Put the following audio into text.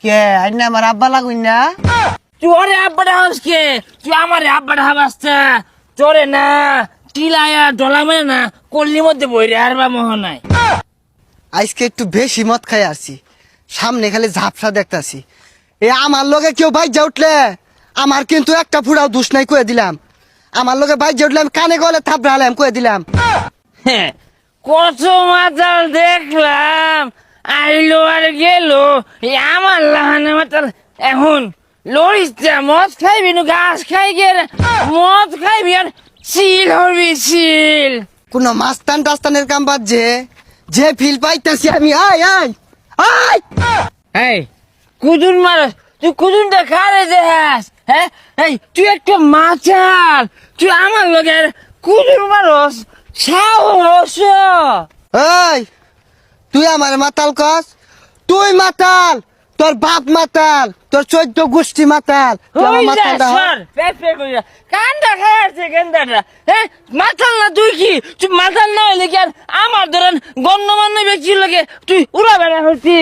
কে আইনা আমার আব্বা লাগুই না? তুই ওরে আব্বাটা হাসকে, তুই আমার আব্বাটা হাবাসটা তোরে না টিলায়া ডলা মেরে না কল্লির মধ্যে বইরে আর বা মোহ নাই। আজকে একটু বেশি মদ খাই আসছি, সামনে খালি ঝাপসা দেখতাছি। এ আমার লগে কেউ বাইজা উঠলে আমার কিন্তু একটা ফুড়াও দুষ নাই কয়ে দিলাম। আমার লগে বাইজা উঠলে আমি কানে গলে থাপড়ালাম কয়ে দিলাম। হ্যাঁ, কত মাতাল দেখলাম আইলো আর গেল, এই আমার লাহানে মাতাল এখন লড়িস মদ খাইবি না ঘাস খাই গে মদ খাইবি আর চিল হবি চিল। কোন মাস্তান টাস্তানের কাম বাদ যে ফিল পাইতাছি আমি। আয় আয় আয় এই কুদুন মারস, তুই কুদুনটা খারে দেখাস? হ্যাঁ, এই তুই একটা মাতাল, তুই আমার লগে কুদুন মারস সাহস? এই তুই আমার মাতাল কস? তুই মাতাল, তোর বাপ মাতাল, তোর 14 গোষ্ঠী মাতাল। তুই আমার মাতাল না? কান্দা খাইছে গেন্দাটা। হ্যাঁ, মাতাল না তুই কি? তুই মাতাল না হইলে কি আর আমার ধরেন গণ্যমান্য ব্যক্তির লগে তুই উড়া বেড়া হচ্ছি?